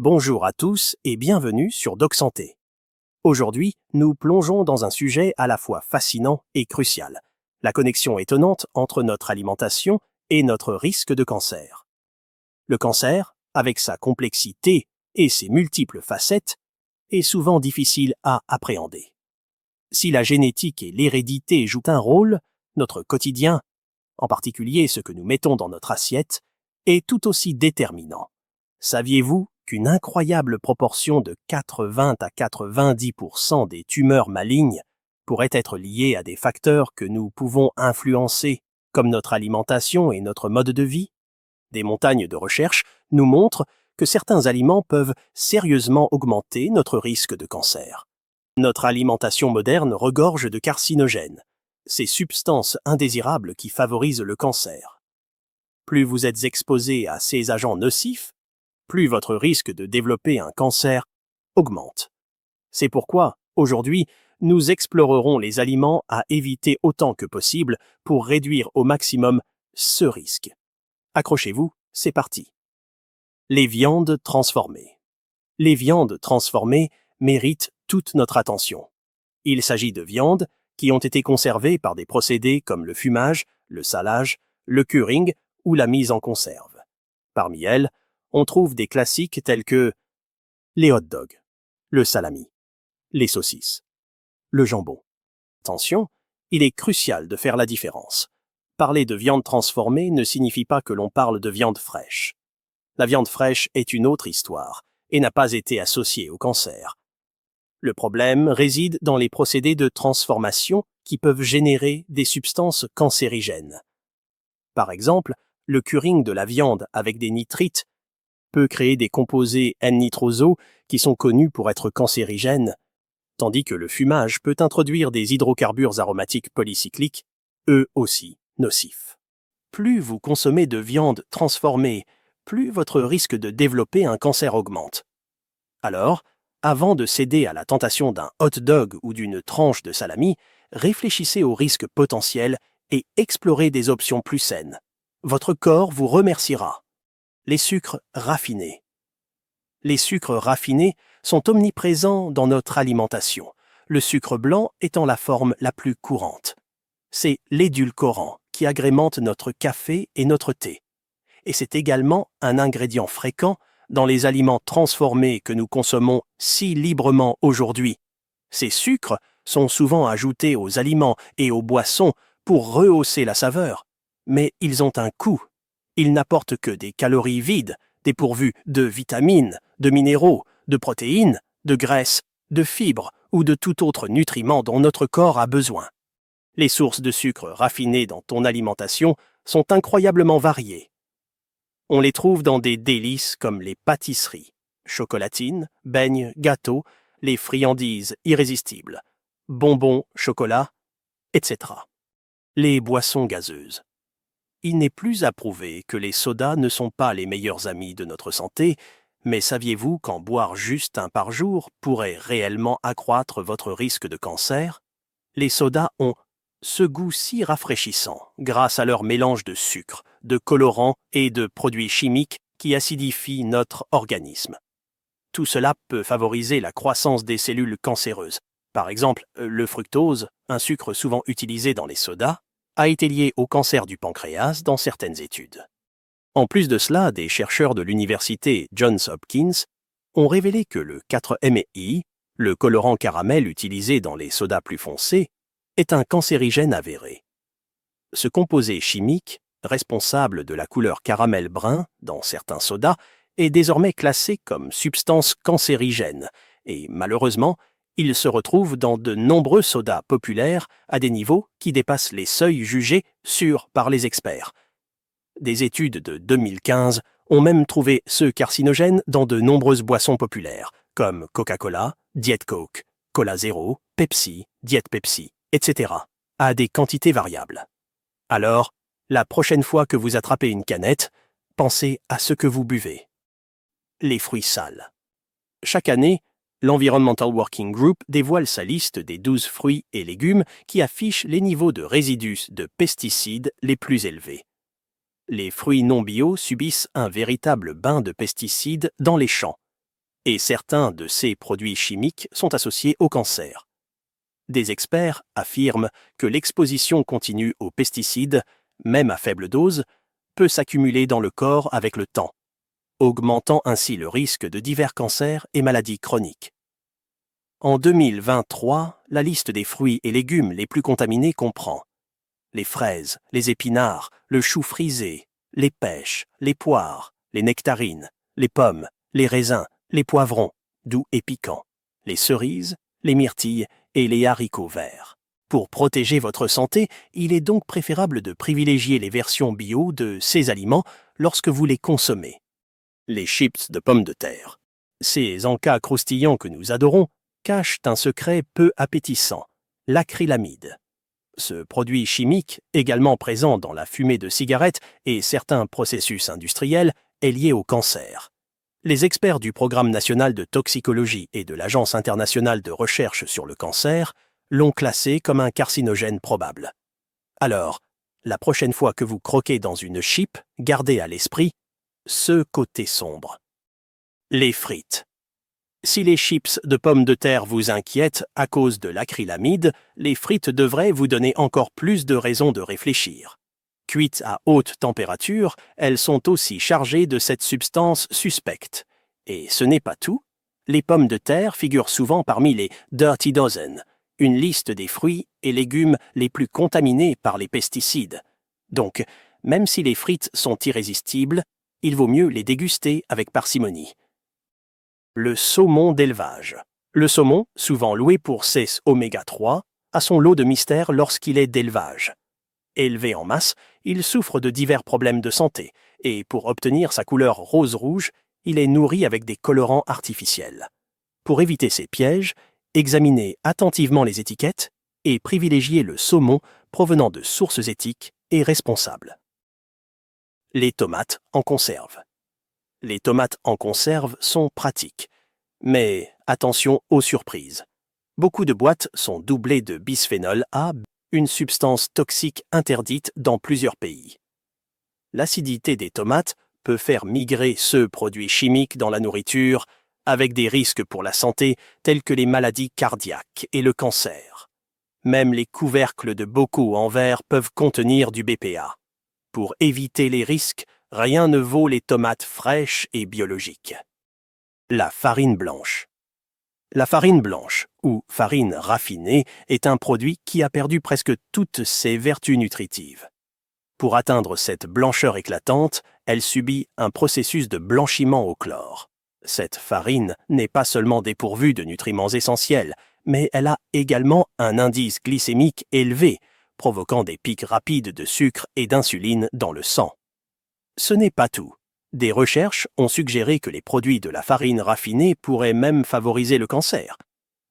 Bonjour à tous et bienvenue sur DocSanté. Aujourd'hui, nous plongeons dans un sujet à la fois fascinant et crucial, la connexion étonnante entre notre alimentation et notre risque de cancer. Le cancer, avec sa complexité et ses multiples facettes, est souvent difficile à appréhender. Si la génétique et l'hérédité jouent un rôle, notre quotidien, en particulier ce que nous mettons dans notre assiette, est tout aussi déterminant. Saviez-vous qu'une incroyable proportion de 80 à 90% des tumeurs malignes pourraient être liées à des facteurs que nous pouvons influencer, comme notre alimentation et notre mode de vie? Des montagnes de recherche nous montrent que certains aliments peuvent sérieusement augmenter notre risque de cancer. Notre alimentation moderne regorge de carcinogènes, ces substances indésirables qui favorisent le cancer. Plus vous êtes exposé à ces agents nocifs, plus votre risque de développer un cancer augmente. C'est pourquoi, aujourd'hui, nous explorerons les aliments à éviter autant que possible pour réduire au maximum ce risque. Accrochez-vous, c'est parti. Les viandes transformées. Les viandes transformées méritent toute notre attention. Il s'agit de viandes qui ont été conservées par des procédés comme le fumage, le salage, le curing ou la mise en conserve. Parmi elles, on trouve des classiques tels que les hot dogs, le salami, les saucisses, le jambon. Attention, il est crucial de faire la différence. Parler de viande transformée ne signifie pas que l'on parle de viande fraîche. La viande fraîche est une autre histoire et n'a pas été associée au cancer. Le problème réside dans les procédés de transformation qui peuvent générer des substances cancérigènes. Par exemple, le curing de la viande avec des nitrites peut créer des composés N-nitroso qui sont connus pour être cancérigènes, tandis que le fumage peut introduire des hydrocarbures aromatiques polycycliques, eux aussi nocifs. Plus vous consommez de viande transformée, plus votre risque de développer un cancer augmente. Alors, avant de céder à la tentation d'un hot dog ou d'une tranche de salami, réfléchissez aux risques potentiels et explorez des options plus saines. Votre corps vous remerciera. Les sucres raffinés. Les sucres raffinés sont omniprésents dans notre alimentation, le sucre blanc étant la forme la plus courante. C'est l'édulcorant qui agrémente notre café et notre thé. Et c'est également un ingrédient fréquent dans les aliments transformés que nous consommons si librement aujourd'hui. Ces sucres sont souvent ajoutés aux aliments et aux boissons pour rehausser la saveur, mais ils ont un coût. Ils n'apportent que des calories vides, dépourvues de vitamines, de minéraux, de protéines, de graisses, de fibres ou de tout autre nutriment dont notre corps a besoin. Les sources de sucre raffinés dans ton alimentation sont incroyablement variées. On les trouve dans des délices comme les pâtisseries, chocolatines, beignes, gâteaux, les friandises irrésistibles, bonbons, chocolat, etc. Les boissons gazeuses. Il n'est plus à prouver que les sodas ne sont pas les meilleurs amis de notre santé, mais saviez-vous qu'en boire juste un par jour pourrait réellement accroître votre risque de cancer? Les sodas ont ce goût si rafraîchissant grâce à leur mélange de sucre, de colorants et de produits chimiques qui acidifient notre organisme. Tout cela peut favoriser la croissance des cellules cancéreuses. Par exemple, le fructose, un sucre souvent utilisé dans les sodas, a été lié au cancer du pancréas dans certaines études. En plus de cela, des chercheurs de l'université Johns Hopkins ont révélé que le 4-MeI, le colorant caramel utilisé dans les sodas plus foncés, est un cancérigène avéré. Ce composé chimique, responsable de la couleur caramel brun dans certains sodas, est désormais classé comme substance cancérigène et malheureusement, il se retrouve dans de nombreux sodas populaires à des niveaux qui dépassent les seuils jugés sûrs par les experts. Des études de 2015 ont même trouvé ce carcinogène dans de nombreuses boissons populaires, comme Coca-Cola, Diet Coke, Cola Zero, Pepsi, Diet Pepsi, etc., à des quantités variables. Alors, la prochaine fois que vous attrapez une canette, pensez à ce que vous buvez. Les fruits sales. Chaque année, l'Environmental Working Group dévoile sa liste des 12 fruits et légumes qui affichent les niveaux de résidus de pesticides les plus élevés. Les fruits non bio subissent un véritable bain de pesticides dans les champs, et certains de ces produits chimiques sont associés au cancer. Des experts affirment que l'exposition continue aux pesticides, même à faible dose, peut s'accumuler dans le corps avec le temps, augmentant ainsi le risque de divers cancers et maladies chroniques. En 2023, la liste des fruits et légumes les plus contaminés comprend les fraises, les épinards, le chou frisé, les pêches, les poires, les nectarines, les pommes, les raisins, les poivrons, doux et piquants, les cerises, les myrtilles et les haricots verts. Pour protéger votre santé, il est donc préférable de privilégier les versions bio de ces aliments lorsque vous les consommez. Les chips de pommes de terre. Ces encas croustillants que nous adorons cachent un secret peu appétissant, l'acrylamide. Ce produit chimique, également présent dans la fumée de cigarettes et certains processus industriels, est lié au cancer. Les experts du Programme national de toxicologie et de l'Agence internationale de recherche sur le cancer l'ont classé comme un carcinogène probable. Alors, la prochaine fois que vous croquez dans une chip, gardez à l'esprit ce côté sombre. Les frites. Si les chips de pommes de terre vous inquiètent à cause de l'acrylamide, les frites devraient vous donner encore plus de raisons de réfléchir. Cuites à haute température, elles sont aussi chargées de cette substance suspecte. Et ce n'est pas tout. Les pommes de terre figurent souvent parmi les Dirty Dozen, une liste des fruits et légumes les plus contaminés par les pesticides. Donc, même si les frites sont irrésistibles, il vaut mieux les déguster avec parcimonie. Le saumon d'élevage. Le saumon, souvent loué pour ses oméga 3, a son lot de mystères lorsqu'il est d'élevage. Élevé en masse, il souffre de divers problèmes de santé, et pour obtenir sa couleur rose-rouge, il est nourri avec des colorants artificiels. Pour éviter ces pièges, examinez attentivement les étiquettes et privilégiez le saumon provenant de sources éthiques et responsables. Les tomates en conserve. Les tomates en conserve sont pratiques, mais attention aux surprises. Beaucoup de boîtes sont doublées de bisphénol A, une substance toxique interdite dans plusieurs pays. L'acidité des tomates peut faire migrer ce produit chimique dans la nourriture, avec des risques pour la santé tels que les maladies cardiaques et le cancer. Même les couvercles de bocaux en verre peuvent contenir du BPA. Pour éviter les risques, rien ne vaut les tomates fraîches et biologiques. La farine blanche. La farine blanche, ou farine raffinée, est un produit qui a perdu presque toutes ses vertus nutritives. Pour atteindre cette blancheur éclatante, elle subit un processus de blanchiment au chlore. Cette farine n'est pas seulement dépourvue de nutriments essentiels, mais elle a également un indice glycémique élevé, provoquant des pics rapides de sucre et d'insuline dans le sang. Ce n'est pas tout. Des recherches ont suggéré que les produits de la farine raffinée pourraient même favoriser le cancer.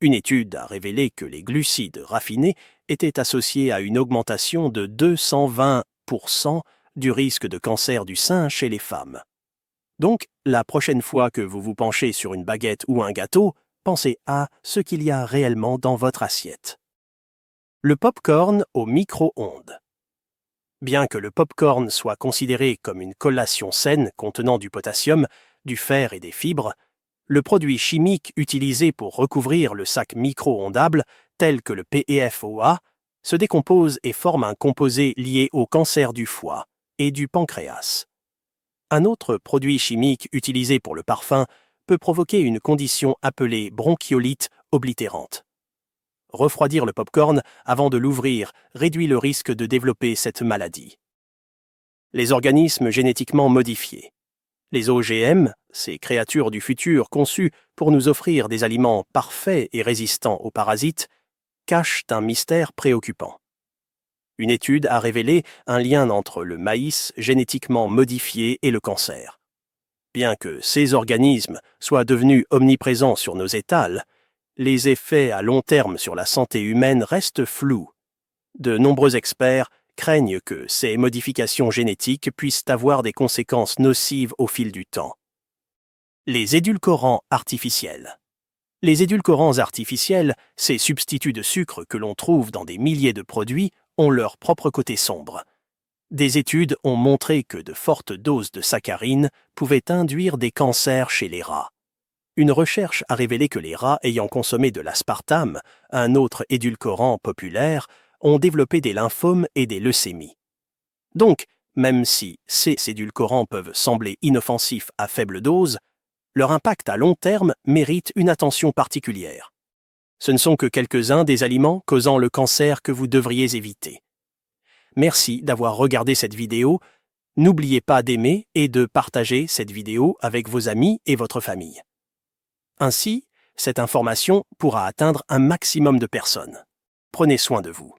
Une étude a révélé que les glucides raffinés étaient associés à une augmentation de 220% du risque de cancer du sein chez les femmes. Donc, la prochaine fois que vous vous penchez sur une baguette ou un gâteau, pensez à ce qu'il y a réellement dans votre assiette. Le pop-corn au micro-ondes. Bien que le pop-corn soit considéré comme une collation saine contenant du potassium, du fer et des fibres, le produit chimique utilisé pour recouvrir le sac micro-ondable, tel que le PFOA, se décompose et forme un composé lié au cancer du foie et du pancréas. Un autre produit chimique utilisé pour le parfum peut provoquer une condition appelée bronchiolite oblitérante. Refroidir le pop-corn avant de l'ouvrir réduit le risque de développer cette maladie. Les organismes génétiquement modifiés. Les OGM, ces créatures du futur conçues pour nous offrir des aliments parfaits et résistants aux parasites, cachent un mystère préoccupant. Une étude a révélé un lien entre le maïs génétiquement modifié et le cancer. Bien que ces organismes soient devenus omniprésents sur nos étals, les effets à long terme sur la santé humaine restent flous. De nombreux experts craignent que ces modifications génétiques puissent avoir des conséquences nocives au fil du temps. Les édulcorants artificiels. Les édulcorants artificiels, ces substituts de sucre que l'on trouve dans des milliers de produits, ont leur propre côté sombre. Des études ont montré que de fortes doses de saccharine pouvaient induire des cancers chez les rats. Une recherche a révélé que les rats ayant consommé de l'aspartame, un autre édulcorant populaire, ont développé des lymphomes et des leucémies. Donc, même si ces édulcorants peuvent sembler inoffensifs à faible dose, leur impact à long terme mérite une attention particulière. Ce ne sont que quelques-uns des aliments causant le cancer que vous devriez éviter. Merci d'avoir regardé cette vidéo. N'oubliez pas d'aimer et de partager cette vidéo avec vos amis et votre famille. Ainsi, cette information pourra atteindre un maximum de personnes. Prenez soin de vous.